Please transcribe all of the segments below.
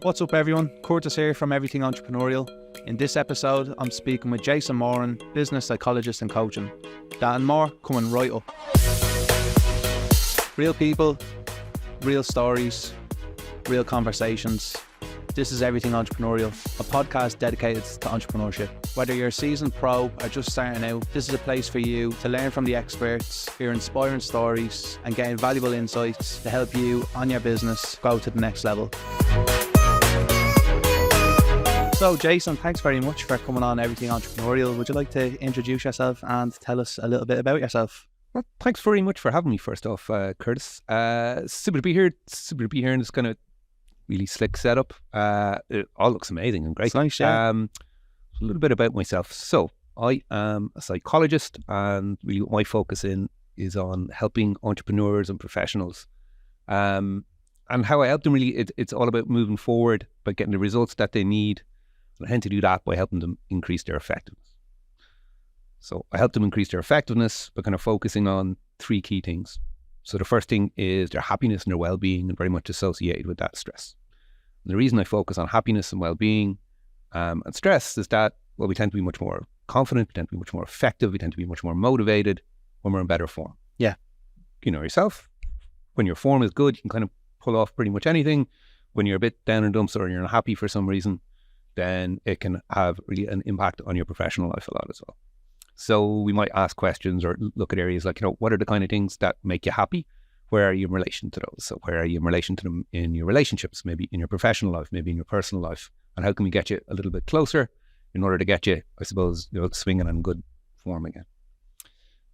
What's up everyone, Curtis here from Everything Entrepreneurial. In this episode, I'm speaking with Jayson Moran, Business Psychologist and Coaching. That and more coming right up. Real people, real stories, real conversations. This is Everything Entrepreneurial, a podcast dedicated to entrepreneurship. Whether you're a seasoned pro or just starting out, this is a place for you to learn from the experts, hear inspiring stories and gain valuable insights to help you on your business go to the next level. So Jayson, thanks very much for coming on Everything Entrepreneurial. Would you like to introduce yourself and tell us a little bit about yourself? Well, thanks very much for having me first off, Curtis. Super to be here in this kind of really slick setup. It all looks amazing and great. It's nice, yeah. A little bit about myself. So I am a psychologist, and really what my focus is on helping entrepreneurs and professionals. And how I help them really, it's all about moving forward by getting the results that they need. And I tend to do that by helping them increase their effectiveness. So I help them increase their effectiveness by kind of focusing on three key things. So the first thing is their happiness and their well-being, and very much associated with that stress. And the reason I focus on happiness and well-being and stress is that, well, we tend to be much more confident, we tend to be much more effective, we tend to be much more motivated when we're in better form. Yeah. You know yourself, when your form is good, you can kind of pull off pretty much anything. When you're a bit down in dumps or you're not happy for some reason, then it can have really an impact on your professional life a lot as well. So we might ask questions or look at areas like, what are the kind of things that make you happy? Where are you in relation to those? So where are you in relation to them in your relationships, maybe in your professional life, maybe in your personal life? And how can we get you a little bit closer in order to get you, I suppose, swinging on good form again?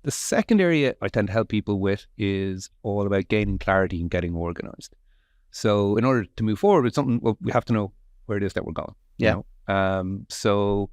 The second area I tend to help people with is all about gaining clarity and getting organized. So in order to move forward with something, well, we have to know where it is that we're going. Yeah. So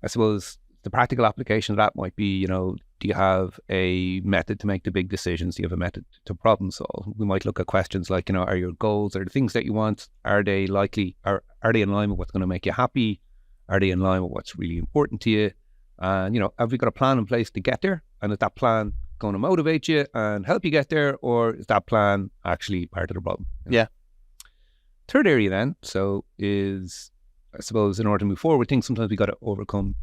I suppose the practical application of that might be, do you have a method to make the big decisions? Do you have a method to problem solve? We might look at questions like, are your goals, are the things that you want, are they likely, are they in line with what's going to make you happy? Are they in line with what's really important to you? And, have we got a plan in place to get there? And is that plan going to motivate you and help you get there? Or is that plan actually part of the problem? Yeah. Third area then, is, I suppose, in order to move forward, things sometimes we got to overcome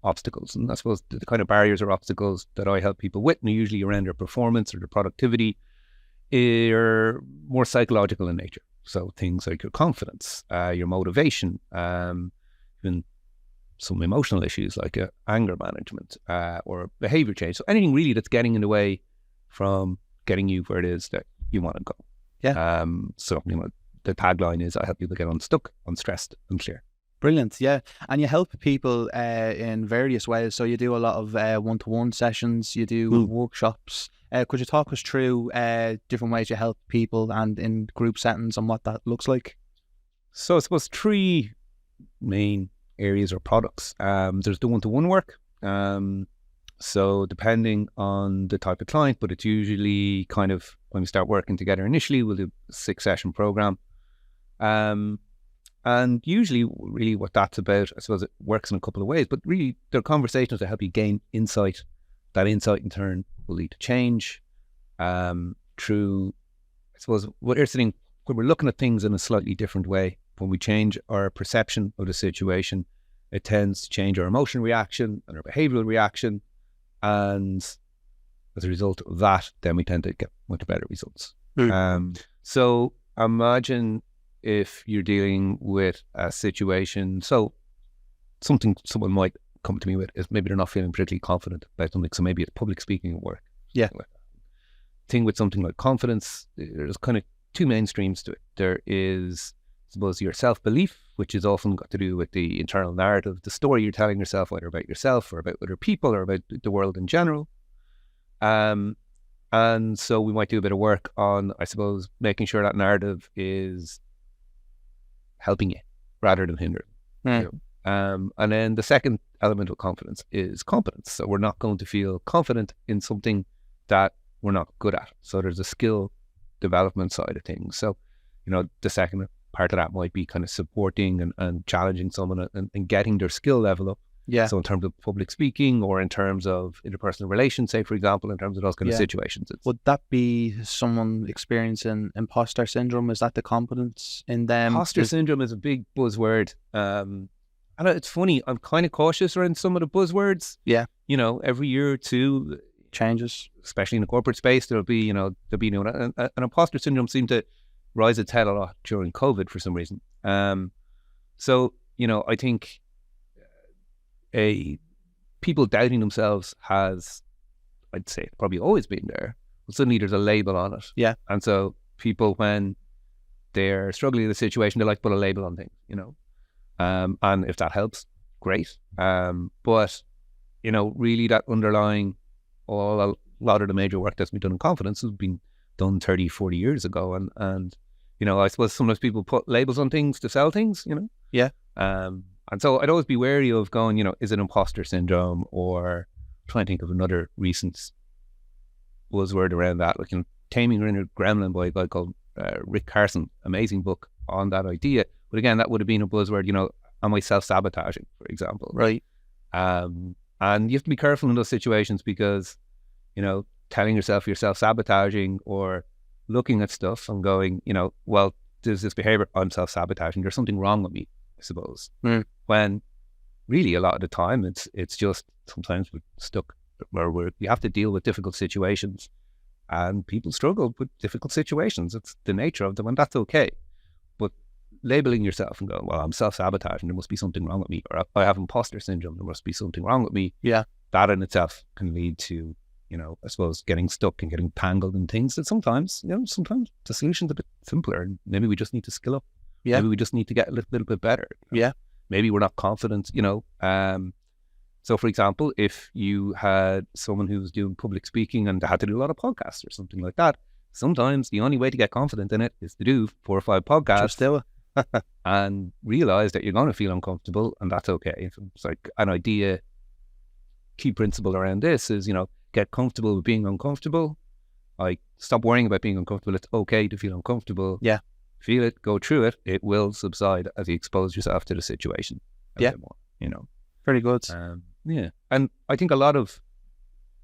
obstacles. And I suppose the kind of barriers or obstacles that I help people with, and usually around their performance or their productivity, are more psychological in nature. So things like your confidence, your motivation, even some emotional issues like anger management or behavior change. So anything really that's getting in the way from getting you where it is that you want to go. Yeah. So the tagline is, I help people get unstuck, unstressed, and clear. Brilliant, yeah. And you help people in various ways. So you do a lot of one-to-one sessions, you do workshops. Could you talk us through different ways you help people and in group settings and what that looks like? So I suppose three main areas or products. There's the one-to-one work. So depending on the type of client, but it's usually kind of when we start working together initially, we'll do a 6-session program. And usually really what that's about, I suppose it works in a couple of ways, but really there are conversations that help you gain insight. That insight in turn will lead to change through, I suppose, what you're saying, when we're looking at things in a slightly different way, when we change our perception of the situation, it tends to change our emotional reaction and our behavioral reaction. And as a result of that, then we tend to get much better results. So imagine if you're dealing with a situation, so something someone might come to me with is maybe they're not feeling particularly confident about something, so maybe it's public speaking at work. Yeah. Thing with something like confidence, there's kind of two main streams to it. There is, I suppose, your self-belief, which is often got to do with the internal narrative, the story you're telling yourself, whether about yourself or about other people or about the world in general. And so we might do a bit of work on, I suppose, making sure that narrative is helping you rather than hindering. And then the second element of confidence is competence. So we're not going to feel confident in something that we're not good at. So there's a skill development side of things. So, the second part of that might be kind of supporting and challenging someone and getting their skill level up Yeah. So in terms of public speaking or in terms of interpersonal relations, say, for example, in terms of those kind of situations. Would that be someone experiencing imposter syndrome? Is that the confidence in them? Imposter syndrome is a big buzzword. And it's funny, I'm kind of cautious around some of the buzzwords. Yeah. You know, every year or two, changes, especially in the corporate space, there'll be new, and imposter syndrome seemed to rise its head a lot during COVID for some reason. So, you know, I think people doubting themselves has, I'd say, probably always been there, but suddenly there's a label on it. Yeah. And so people, when they're struggling in a situation, they like to put a label on things, you know. And if that helps, great. But, you know, really that underlying a lot of the major work that's been done in confidence has been done 30, 40 years ago. And you know, I suppose sometimes people put labels on things to sell things, you know? Yeah. And so I'd always be wary of going, you know, is it imposter syndrome, or trying to think of another recent buzzword around that, like, you know, Taming Your Inner Gremlin by a guy called Rick Carson, amazing book on that idea. But again, that would have been a buzzword, you know, am I self-sabotaging, for example? Right. And you have to be careful in those situations because, you know, telling yourself you're self-sabotaging or looking at stuff and going, you know, well, there's this behavior, I'm self-sabotaging, there's something wrong with me, I suppose. When really a lot of the time it's just sometimes we're stuck where we have to deal with difficult situations, and people struggle with difficult situations. It's the nature of them, and that's okay. But labeling yourself and going, well, I'm self-sabotaging, there must be something wrong with me, or I have imposter syndrome, there must be something wrong with me. Yeah. That in itself can lead to, you know, I suppose getting stuck and getting tangled in things that sometimes, you know, sometimes the solution's a bit simpler, and maybe we just need to skill up. Yeah. Maybe we just need to get a little bit better. You know? Yeah. Maybe we're not confident, you know. So for example, if you had someone who was doing public speaking and they had to do a lot of podcasts or something like that, sometimes the only way to get confident in it is to do 4 or 5 podcasts. Just do it. And realize that you're going to feel uncomfortable, and that's okay. It's like an idea, key principle around this is, you know, get comfortable with being uncomfortable. Like, stop worrying about being uncomfortable. It's okay to feel uncomfortable. Yeah. Feel it, go through it. It will subside as you expose yourself to the situation a bit more, you know. Very good. Yeah. And I think a lot of,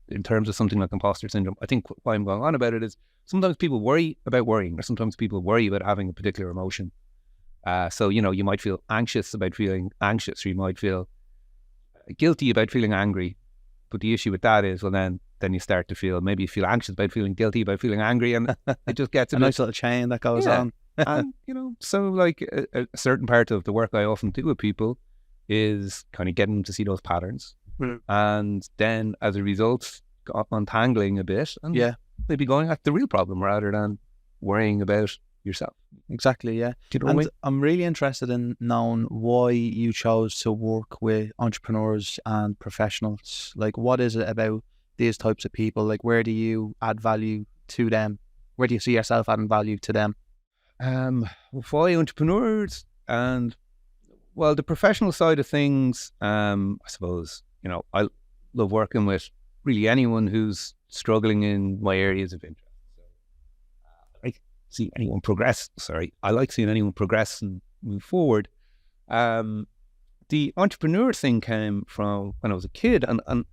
in terms of something like imposter syndrome, I think why I'm going on about it is sometimes people worry about worrying, or sometimes people worry about having a particular emotion. So, you know, you might feel anxious about feeling anxious, or you might feel guilty about feeling angry. But the issue with that is, well, then you start to feel, maybe you feel anxious about feeling guilty about feeling angry, and it just gets a nice little chain that goes on. And, you know, so like a certain part of the work I often do with people is kind of getting them to see those patterns. And then as a result, untangling a bit and maybe going at the real problem rather than worrying about yourself. Exactly, yeah. Do you know what I mean? I'm really interested in knowing why you chose to work with entrepreneurs and professionals. Like, what is it about these types of people? Like, where do you add value to them? Where do you see yourself adding value to them? Why entrepreneurs? And, well, the professional side of things, I suppose, you know, I love working with really anyone who's struggling in my areas of interest. So, I see anyone progress. I like seeing anyone progress and move forward. The entrepreneur thing came from when I was a kid, and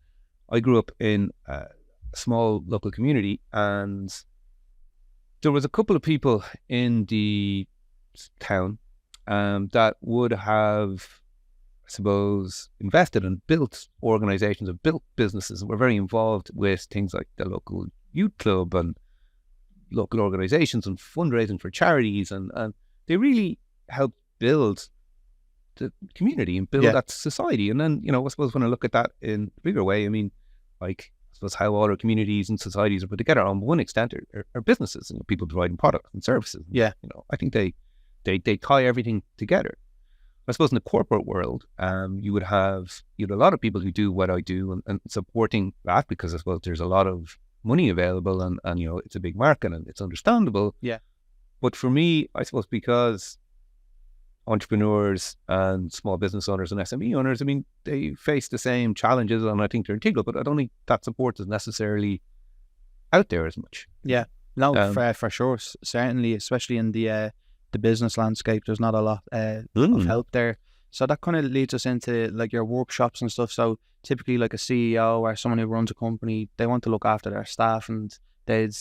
I grew up in a small local community, and there was a couple of people in the town that would have, I suppose, invested and built organizations and built businesses, and were very involved with things like the local youth club and local organizations and fundraising for charities, and they really helped build the community and build that society. And then, you know, I suppose when I look at that in a bigger way, I mean, like, I suppose how all our communities and societies are put together on one extent are businesses, and people providing products and services. Yeah. You know, I think they tie everything together. I suppose in the corporate world, you would have a lot of people who do what I do and supporting that, because I suppose there's a lot of money available, and you know, it's a big market and it's understandable. Yeah. But for me, I suppose, because entrepreneurs and small business owners and SME owners, I mean, they face the same challenges, and I think they're integral, but I don't think that support is necessarily out there as much. Yeah. No, for sure. Certainly, especially in the business landscape, there's not a lot of help there. So that kind of leads us into like your workshops and stuff. So typically like a CEO or someone who runs a company, they want to look after their staff, and they'd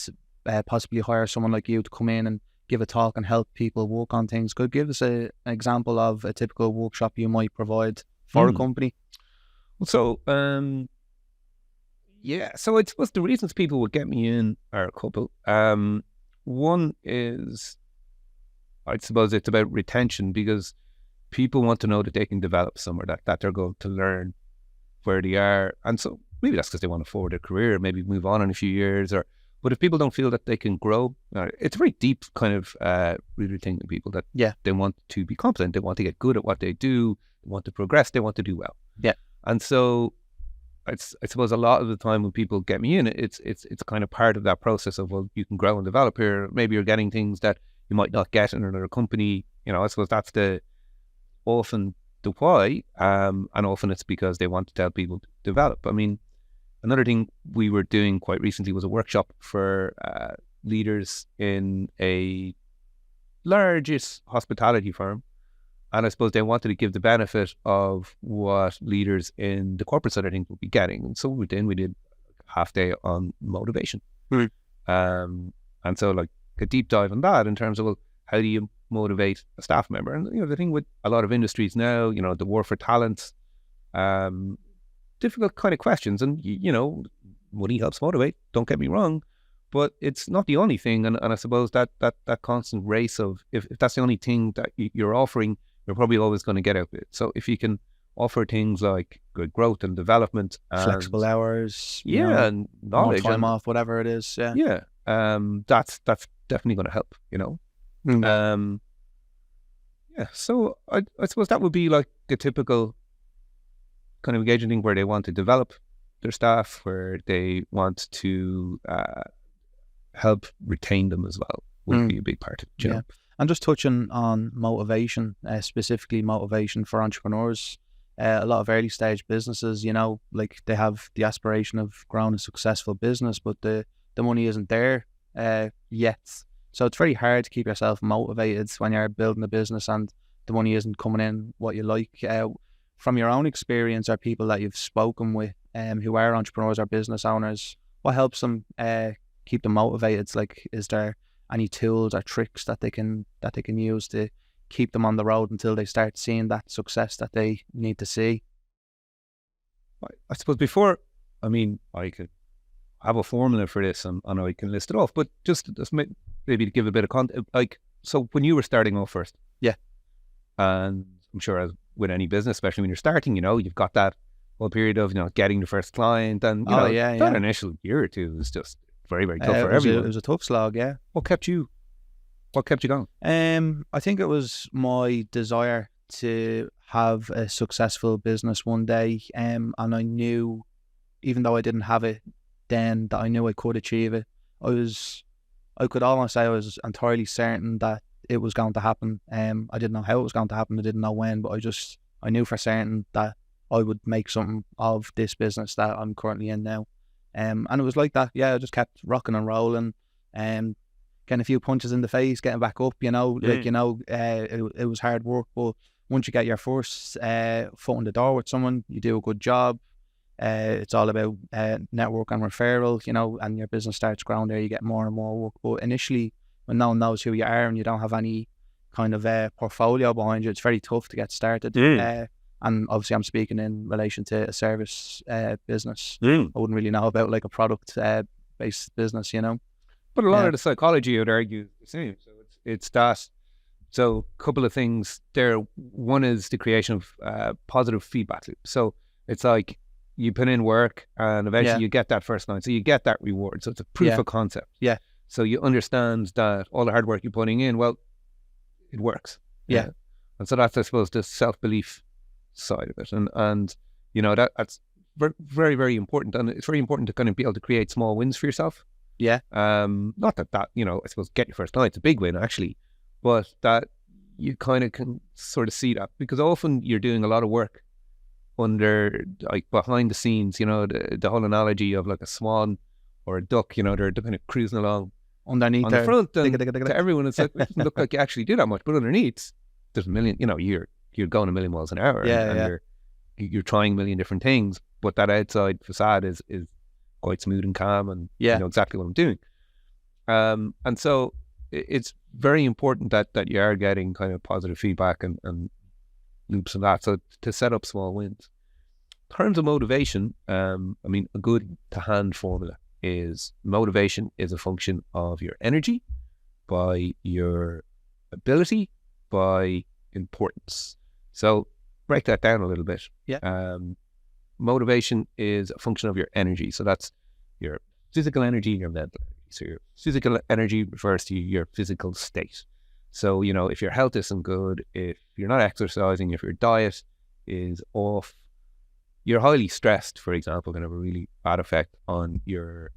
possibly hire someone like you to come in and give a talk and help people work on things. Could you give us an example of a typical workshop you might provide for a company? So, yeah, so I suppose the reasons people would get me in are a couple. One is, I suppose it's about retention, because people want to know that they can develop somewhere, that they're going to learn where they are. And so maybe that's because they want to forward their career, maybe move on in a few years. But if people don't feel that they can grow, it's a very deep kind of really thing to people that they want to be competent, they want to get good at what they do, they want to progress, they want to do well. Yeah. And so I suppose a lot of the time when people get me in, it's kind of part of that process of, well, you can grow and develop here. Maybe you're getting things that you might not get in another company. I suppose that's often the why, and often it's because they want to help people develop. I mean, another thing we were doing quite recently was a workshop for leaders in a largest hospitality firm. And I suppose they wanted to give the benefit of what leaders in the corporate side of things would be getting. And so we did half day on motivation. And so like a deep dive on that in terms of, well, how do you motivate a staff member? And, the thing with a lot of industries now, the war for talent, difficult kind of questions. And, money helps motivate, don't get me wrong, but it's not the only thing. And I suppose that constant race of, if that's the only thing that you're offering, you're probably always going to get out of it. So if you can offer things like good growth and development, and flexible hours, and knowledge, more time off, whatever it is, that's definitely going to help. So I suppose that would be like the typical kind of engaging thing, where they want to develop their staff, where they want to help retain them as well, would be a big part of it. You know? And just touching on motivation, specifically motivation for entrepreneurs, a lot of early stage businesses, like they have the aspiration of growing a successful business, but the money isn't there yet. So it's very hard to keep yourself motivated when you're building a business and the money isn't coming in what you like. From your own experience, or people that you've spoken with who are entrepreneurs or business owners, what helps them keep them motivated? Like, is there any tools or tricks that they can use to keep them on the road until they start seeing that success that they need to see? I suppose I could have a formula for this and I can list it off, but just maybe to give a bit of context, so when you were starting off first, and I'm sure as with any business, especially when you're starting, you've got that whole period of, getting the first client, and that initial year or two was just very, very tough for everyone. It was a tough slog, yeah. What kept you going? I think it was my desire to have a successful business one day, and I knew, even though I didn't have it then, that I knew I could achieve it. I could almost say I was entirely certain that it was going to happen. I didn't know how it was going to happen, I didn't know when, but I knew for certain that I would make something of this business that I'm currently in now. And it was like that. I just kept rocking and rolling, getting a few punches in the face, getting back up, it was hard work, but once you get your first foot in the door with someone, you do a good job. It's all about network and referral, and your business starts growing there, you get more and more work. But initially, when no one knows who you are and you don't have any kind of portfolio behind you, it's very tough to get started. And obviously I'm speaking in relation to a service business. I wouldn't really know about like a product based business, But a lot of the psychology, I would argue, is the same. So it's that. So a couple of things there. One is the creation of positive feedback loop. So it's like you put in work and eventually you get that first line. So you get that reward. So it's a proof of concept. Yeah. So you understand that all the hard work you're putting in, well, it works. Yeah. And so that's, I suppose, the self-belief side of it. And that's very, very important. And it's very important to kind of be able to create small wins for yourself. Yeah. Not that, I suppose, get your first client, it's a big win actually, but that you kind of can sort of see that, because often you're doing a lot of work under, like, behind the scenes, the whole analogy of like a swan or a duck, they're kind of cruising along underneath on the front, and to everyone it's like, it doesn't look like you actually do that much, but underneath there's a million, you're you're going a million miles an hour, and you're trying a million different things, but that outside facade is quite smooth and calm, and you know exactly what I'm doing. And so it's very important that you are getting kind of positive feedback and loops of that. So to set up small wins. In terms of motivation, I mean, a good to hand formula is motivation is a function of your energy by your ability by importance. So break that down a little bit. Motivation is a function of your energy. So that's your physical energy and your mental energy. So your physical energy refers to your physical state. So, you know, if your health isn't good, if you're not exercising, if your diet is off, you're highly stressed, for example, can have a really bad effect on your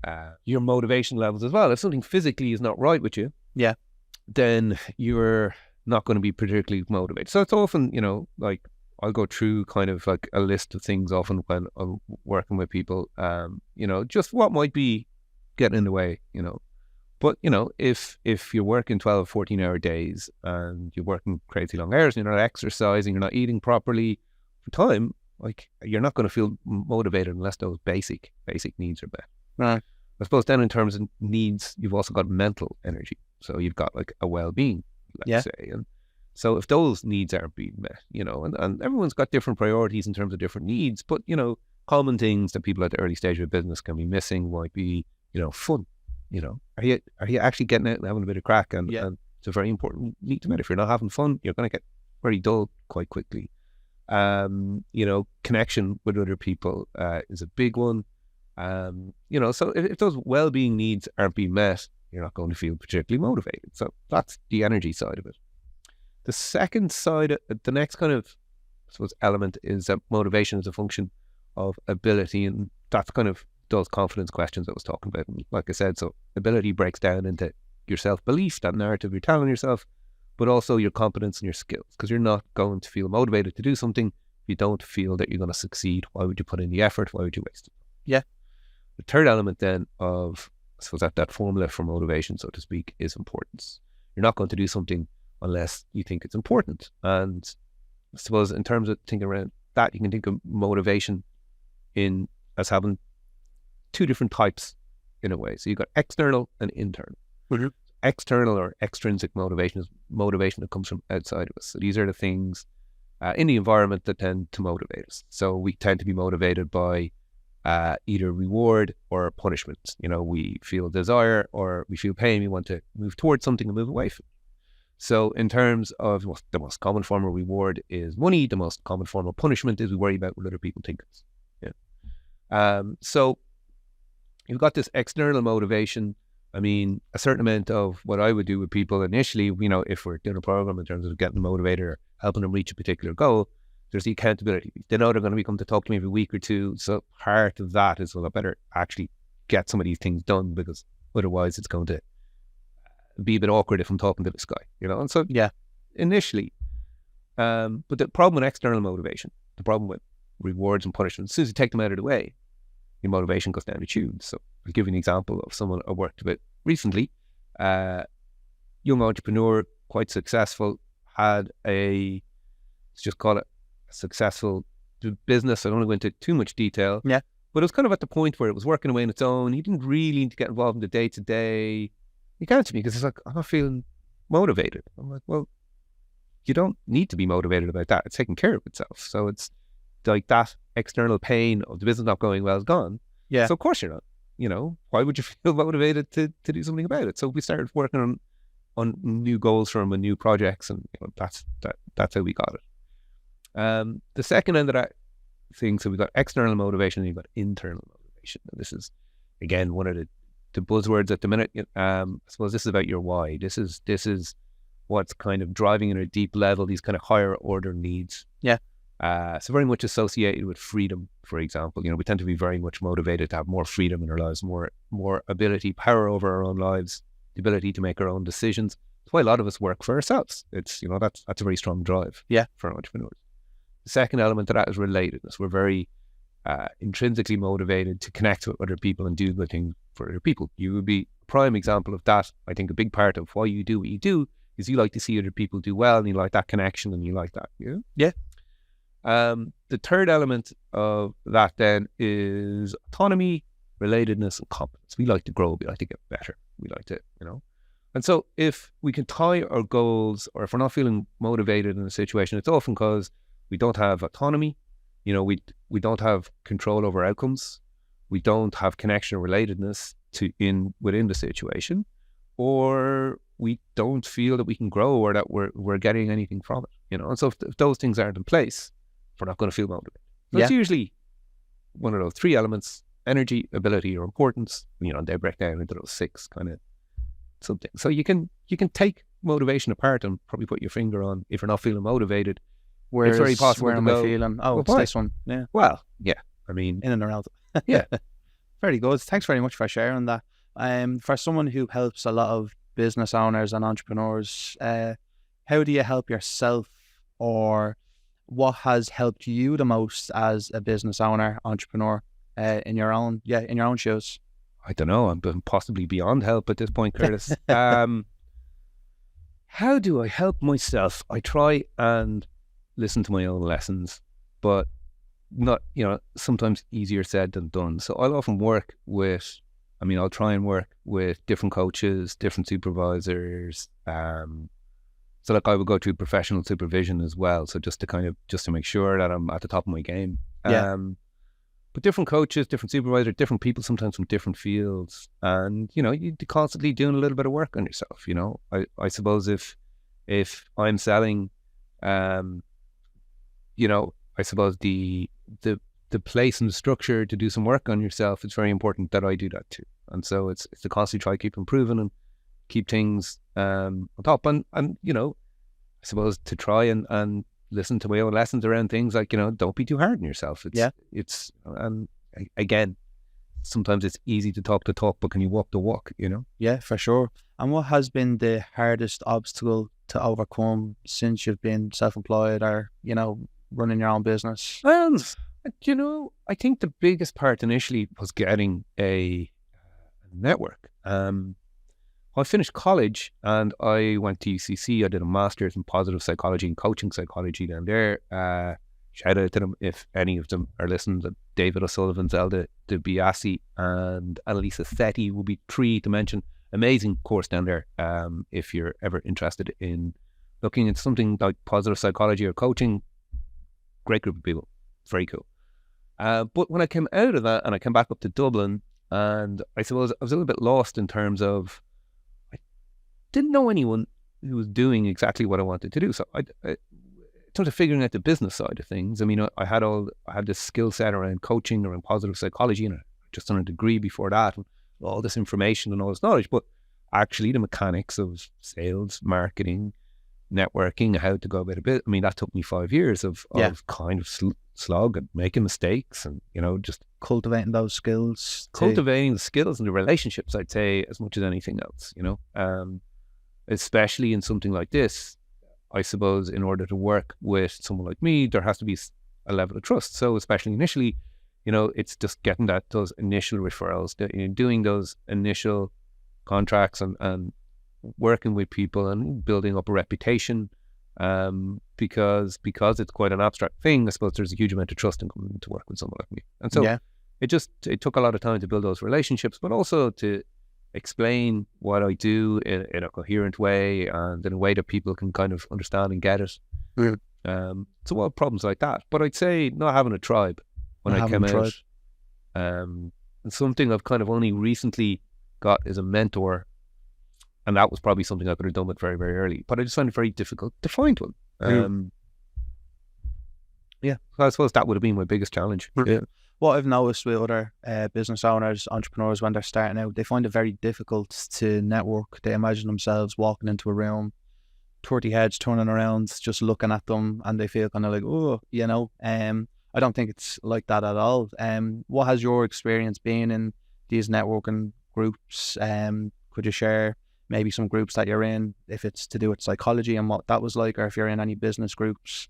motivation levels as well. If something physically is not right with you, then you're not going to be particularly motivated. So it's often, you know, like I'll go through kind of like a list of things often when I'm working with people, you know, just what might be getting in the way, you know. But, you know, if you're working 12, 14-hour days and you're working crazy long hours, you're not exercising, you're not eating properly for time, like you're not going to feel motivated unless those basic needs are met. Right. I suppose then in terms of needs, you've also got mental energy. So you've got like a well-being, let's say. And so if those needs aren't being met, you know, and everyone's got different priorities in terms of different needs, but, you know, common things that people at the early stage of business can be missing might be, you know, fun. You know, are you actually getting out and having a bit of crack? And it's a very important need to meet. If you're not having fun, you're going to get very dull quite quickly. You know, connection with other people is a big one. You know, so if those well-being needs aren't being met, you're not going to feel particularly motivated. So that's the energy side of it. The second side, the next kind of, I suppose, element is that motivation is a function of ability, and that's kind of those confidence questions I was talking about. And like I said, so ability breaks down into your self-belief, that narrative you're telling yourself, but also your competence and your skills, because you're not going to feel motivated to do something if you don't feel that you're going to succeed. Why would you put in the effort? Why would you waste it? The third element then of, I suppose, that formula for motivation, so to speak, is importance. You're not going to do something unless you think it's important. And I suppose in terms of thinking around that, you can think of motivation as having two different types in a way. So you've got external and internal. External or extrinsic motivation is motivation that comes from outside of us. So these are the things in the environment that tend to motivate us. So we tend to be motivated by either reward or punishment. You know, we feel desire or we feel pain. We want to move towards something and move away from it. So in terms of the most common form of reward is money, the most common form of punishment is we worry about what other people think of us. So you've got this external motivation. I mean, a certain amount of what I would do with people initially, you know, if we're doing a program in terms of getting them motivated or helping them reach a particular goal, there's the accountability. They know they're going to come to talk to me every week or two. So part of that is, well, I better actually get some of these things done, because otherwise it's going to be a bit awkward if I'm talking to this guy, you know? And so, initially, but the problem with external motivation, the problem with rewards and punishments, as soon as you take them out of the way, your motivation goes down the tubes. So I'll give you an example of someone I worked with recently. Young entrepreneur, quite successful, let's just call it a successful business. I don't want to go into too much detail. But it was kind of at the point where it was working away on its own. He didn't really need to get involved in the day-to-day. He came to me because he's like, I'm not feeling motivated. I'm like, well, you don't need to be motivated about that. It's taking care of itself. So it's like that external pain of the business not going well is gone. So of course you're not. You know, why would you feel motivated to do something about it? So we started working on new goals for him and new projects, and you know, that's how we got it. The second end of that thing, so we've got external motivation and you've got internal motivation. And this is again one of the buzzwords at the minute. I suppose this is about your why. This is what's kind of driving at a deep level these kind of higher order needs. So very much associated with freedom, for example. You know, we tend to be very much motivated to have more freedom in our lives, more ability, power over our own lives, the ability to make our own decisions. That's why a lot of us work for ourselves. It's, you know, that's a very strong drive for entrepreneurs. The second element to that is relatedness. We're very intrinsically motivated to connect with other people and do good things for other people. You would be a prime example of that. I think a big part of why you do what you do because you like to see other people do well, and you like that connection, and you like that. Yeah. The third element of that then is autonomy, relatedness, and competence. We like to grow. We like to get better. We like to, And so if we can tie our goals, or if we're not feeling motivated in a situation, it's often because we don't have autonomy. We don't have control over outcomes. We don't have connection or relatedness within the situation, or we don't feel that we can grow or that we're getting anything from it. And so if those things aren't in place, we're not going to feel motivated. So it's usually one of those three elements: energy, ability, or importance. They break down into those six kind of something. So you can take motivation apart and probably put your finger on, if you're not feeling motivated, it's very possible where to am go, I feeling? Oh, it's this one. Yeah. Well, yeah. I mean, in and around. Yeah. Very good. Thanks very much for sharing that. For someone who helps a lot of business owners and entrepreneurs, how do you help yourself, or what has helped you the most as a business owner, entrepreneur, in your own shoes? I don't know. I'm possibly beyond help at this point, Curtis. How do I help myself? I try and listen to my own lessons, but not, sometimes easier said than done. So I'll often I'll try and work with different coaches, different supervisors. So like I would go through professional supervision as well. So just to make sure that I'm at the top of my game. Yeah. But different coaches, different supervisors, different people, sometimes from different fields. And, you're constantly doing a little bit of work on yourself, I suppose if I'm selling, I suppose the place and the structure to do some work on yourself, it's very important that I do that too. And so it's to constantly try to keep improving and keep things on top. And I suppose to try and listen to my own lessons around things like, don't be too hard on yourself. Again, sometimes it's easy to talk the talk, but can you walk the walk, Yeah, for sure. And what has been the hardest obstacle to overcome since you've been self-employed or, running your own business? Well, I think the biggest part initially was getting a network. I finished college and I went to UCC. I did a master's in positive psychology and coaching psychology down there. Shout out to them if any of them are listening. David O'Sullivan, Zelda DiBiase, and Annalisa Setti will be three to mention. Amazing course down there. If you're ever interested in looking into something like positive psychology or coaching, great group of people. It's very cool. But when I came out of that and I came back up to Dublin, and I suppose I was a little bit lost in terms of I didn't know anyone who was doing exactly what I wanted to do. So I started figuring out the business side of things. I mean, I had this skill set around coaching, around positive psychology, and I just done a degree before that, and all this information and all this knowledge. But actually, the mechanics of sales, marketing, networking, how to go about a bit. I mean, that took me 5 years of kind of slog and making mistakes and, just cultivating those skills. Cultivating the skills and the relationships, I'd say, as much as anything else, especially in something like this. I suppose in order to work with someone like me, there has to be a level of trust. So especially initially, it's just getting those initial referrals, doing those initial contracts and working with people and building up a reputation, because it's quite an abstract thing. I suppose there's a huge amount of trust in coming to work with someone like me. And so it took a lot of time to build those relationships, but also to explain what I do in a coherent way and in a way that people can kind of understand and get it. So all problems like that. But I'd say not having a tribe when I came out. And something I've kind of only recently got is a mentor. And that was probably something I could have done with very, very early. But I just found it very difficult to find one. So I suppose that would have been my biggest challenge. What I've noticed with other business owners, entrepreneurs, when they're starting out, they find it very difficult to network. They imagine themselves walking into a room, 30 heads turning around, just looking at them, and they feel kind of like, I don't think it's like that at all. What has your experience been in these networking groups? Could you share maybe some groups that you're in, if it's to do with psychology and what that was like, or if you're in any business groups?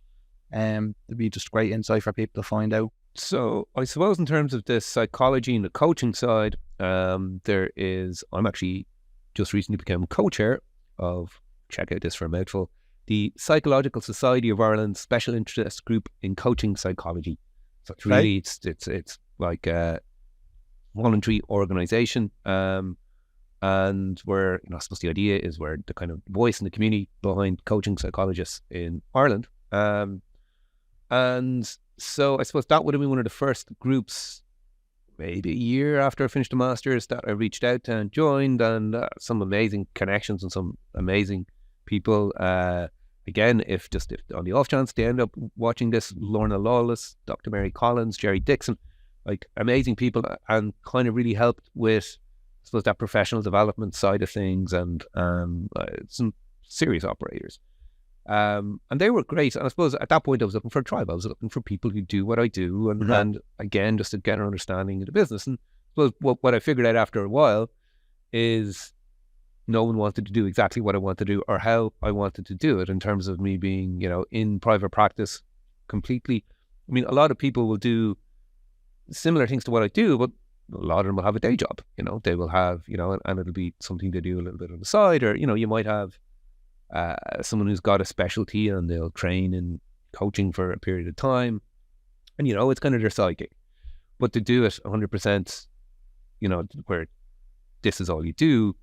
It'd be just great insight for people to find out. So I suppose in terms of the psychology and the coaching side, I'm actually just recently become co-chair of check out this for a mouthful, the Psychological Society of Ireland Special Interest Group in Coaching Psychology. So it's really, it's like a voluntary organisation, and where, I suppose the idea is we're the kind of voice in the community behind coaching psychologists in Ireland. And so I suppose that would have been one of the first groups, maybe a year after I finished the Masters, that I reached out to and joined, and some amazing connections and some amazing people. Again, if on the off chance they end up watching this, Lorna Lawless, Dr. Mary Collins, Jerry Dixon, like amazing people, and kind of really helped with, I suppose, that professional development side of things, and some serious operators. And they were great. And I suppose at that point I was looking for a tribe. I was looking for people who do what I do, and again, just to get an understanding of the business. And I suppose what I figured out after a while is no one wanted to do exactly what I wanted to do or how I wanted to do it, in terms of me being, in private practice completely. I mean, a lot of people will do similar things to what I do, but a lot of them will have a day job. They will have, and it'll be something they do a little bit on the side, or, you might have someone who's got a specialty and they'll train in coaching for a period of time, and it's kind of their side gig. But to do it 100%, where this is all you do,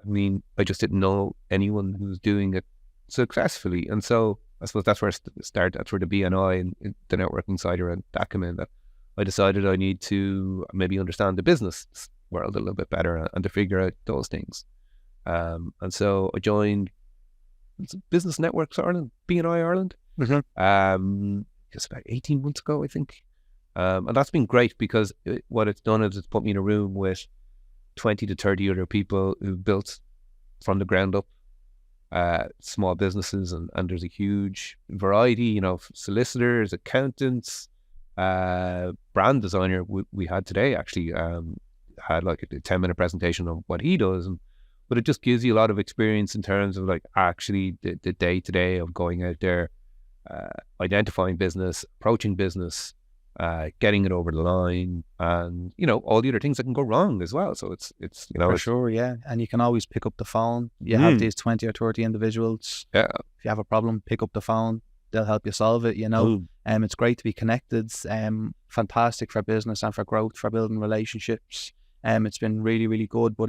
I mean, I just didn't know anyone who was doing it successfully. And so I suppose that's where I started. That's where the BNI and the networking side around that came in, that I decided I need to maybe understand the business world a little bit better and to figure out those things. And so I joined Business Networks Ireland, BNI Ireland, just about 18 months ago, I think. And that's been great, because what it's done is it's put me in a room with 20 to 30 other people who've built from the ground up small businesses, and there's a huge variety, solicitors, accountants, brand designer we had today actually had like a 10-minute presentation on what he does, but it just gives you a lot of experience in terms of like actually the day-to-day of going out there, identifying business, approaching business, getting it over the line, and all the other things that can go wrong as well. So it's for sure, yeah. And you can always pick up the phone. You have these 20 or 30 individuals. Yeah. If you have a problem, pick up the phone. They'll help you solve it. It's great to be connected. Fantastic for business and for growth, for building relationships. It's been really, really good. But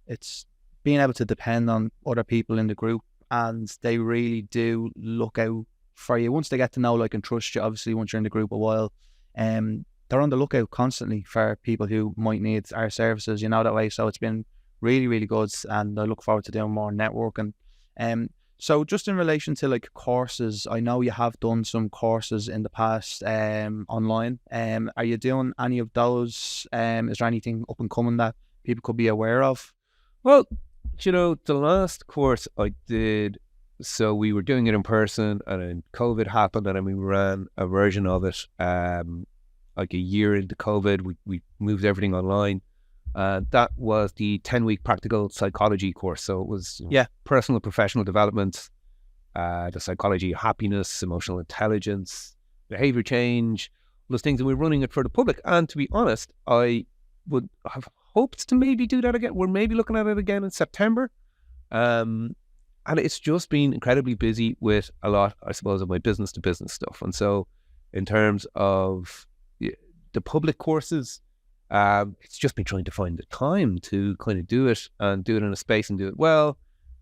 it's being able to depend on other people in the group, and they really do look out for you once they get to know, like, and trust you. Obviously, once you're in the group a while, they're on the lookout constantly for people who might need our services, that way. So it's been really, really good, and I look forward to doing more networking. So just in relation to like courses, I know you have done some courses in the past online. Are you doing any of those? Is there anything up and coming that people could be aware of? Well, the last course I did, so we were doing it in person, and then COVID happened, and then we ran a version of it like a year into COVID. We moved everything online. That was the 10-week practical psychology course. So it was personal professional development, the psychology of happiness, emotional intelligence, behavior change, those things. And we're running it for the public. And to be honest, I would have hoped to maybe do that again. We're maybe looking at it again in September. And it's just been incredibly busy with a lot, I suppose, of my business to business stuff. And so in terms of the public courses, it's just been trying to find the time to kind of do it, and do it in a space and do it well.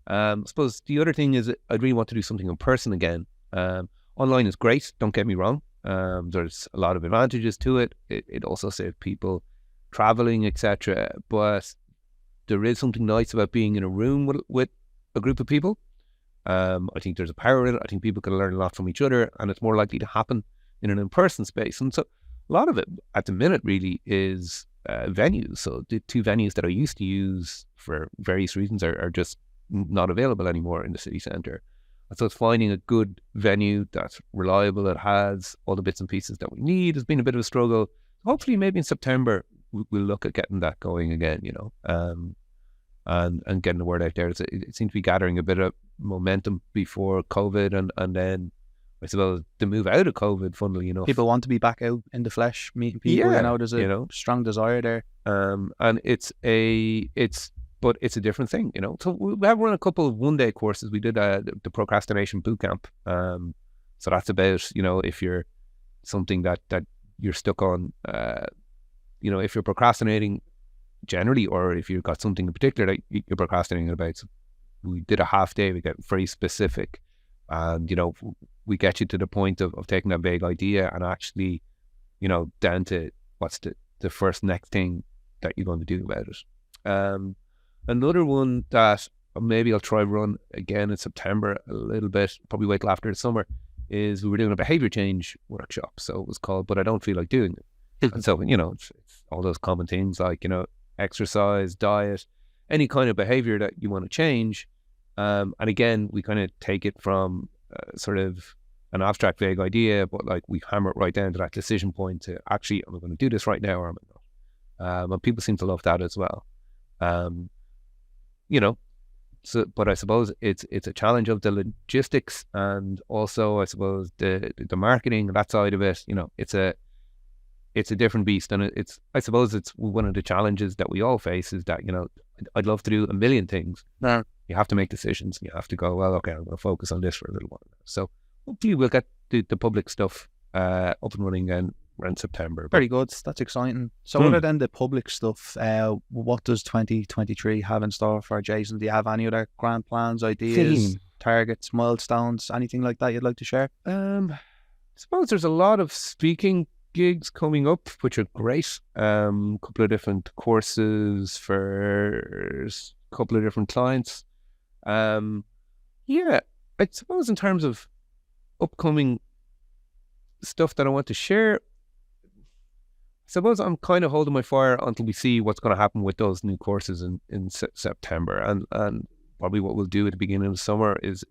I suppose the other thing is I'd really want to do something in person again. Online is great, don't get me wrong. There's a lot of advantages to it. It also saves people traveling, etc. But there is something nice about being in a room with a group of people. I think there's a power in it. I think people can learn a lot from each other, and it's more likely to happen in an in-person space. And so a lot of it at the minute really is venues. So the two venues that I used to use for various reasons are just not available anymore in the city centre. And so it's finding a good venue that's reliable, that has all the bits and pieces that we need, has been a bit of a struggle. Hopefully maybe in September we'll look at getting that going again, and getting the word out there. It seems to be gathering a bit of momentum before COVID, and then I suppose to move out of COVID, funnily enough, people want to be back out in the flesh, meeting people. There's a strong desire there. And it's but it's a different thing, you know. So we have run a couple of one-day courses. We did the procrastination boot camp. So that's about, you know, if you're something that you're stuck on, you know, if you're procrastinating generally, or if you've got something in particular that you're procrastinating about. So we did a half day. We get very specific, and you know, we get you to the point of taking that vague idea and actually, you know, down to what's the first next thing that you're going to do about it. Another one that maybe I'll try run again in September a little bit, probably wait till after the summer, is we were doing a behavior change workshop. So it was called But I Don't Feel Like Doing It. And so, you know, it's all those common things like, you know, exercise, diet, any kind of behavior that you want to change. And again, we kind of take it from sort of an abstract, vague idea, but like we hammer it right down to that decision point to actually, am I going to do this right now or am I not? And people seem to love that as well. You know, so, but I suppose it's a challenge of the logistics, and also I suppose the marketing, that side of it. You know, it's a different beast, and I suppose it's one of the challenges that we all face is that, you know, I'd love to do a million things. No, you have to make decisions. And you have to go, well, okay, I'm going to focus on this for a little while. So hopefully we'll get the public stuff up and running again around September. Very good. That's exciting. So other than the public stuff, what does 2023 have in store for Jayson? Do you have any other grand plans, ideas, targets, milestones, anything like that you'd like to share? I suppose there's a lot of speaking gigs coming up, which are great. Couple of different courses for a couple of different clients. Yeah, I suppose in terms of upcoming stuff that I want to share, I suppose I'm kind of holding my fire until we see what's going to happen with those new courses in September, and probably what we'll do at the beginning of the summer is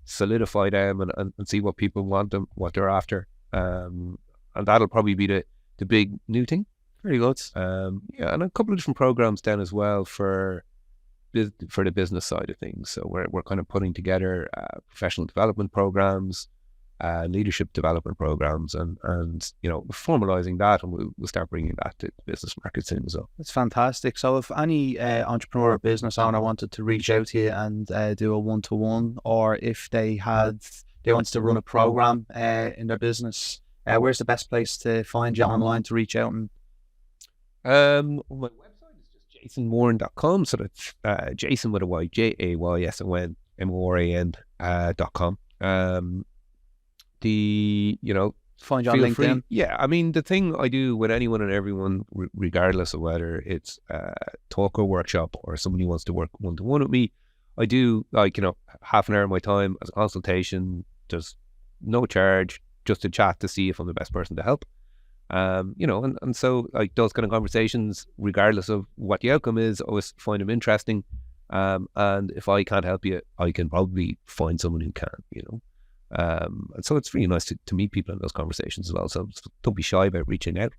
solidify them and see what people want them, what they're after, and that'll probably be the big new thing. Very good. Yeah, and a couple of different programs then as well for the business side of things. So we're kind of putting together professional development programs, leadership development programs, and you know, formalizing that, and we'll start bringing that to business markets in as well. That's fantastic. So if any entrepreneur or business owner wanted to reach out to you and do a one-to-one, or if they wanted to run a program in their business, where's the best place to find you online to reach out? And my website is just jaysonmoran.com. So that's Jayson with a Y, JAYSON, MORAN.com. You know, find you on LinkedIn. Free. Yeah, I mean, the thing I do with anyone and everyone, regardless of whether it's a talk or workshop or somebody who wants to work one-to-one with me, I do, like, you know, half an hour of my time as a consultation, just no charge, just to chat to see if I'm the best person to help. You know, and so like those kind of conversations, regardless of what the outcome is, I always find them interesting. And if I can't help you, I can probably find someone who can, you know. And so it's really nice to meet people in those conversations as well. So don't be shy about reaching out.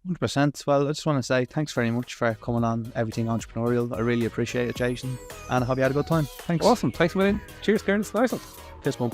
100%. Well, I just want to say thanks very much for coming on Everything Entrepreneurial. I really appreciate it, Jayson, and I hope you had a good time. Thanks. Awesome. Thanks a million. Cheers, Karen. It's nice one. Kiss, mum.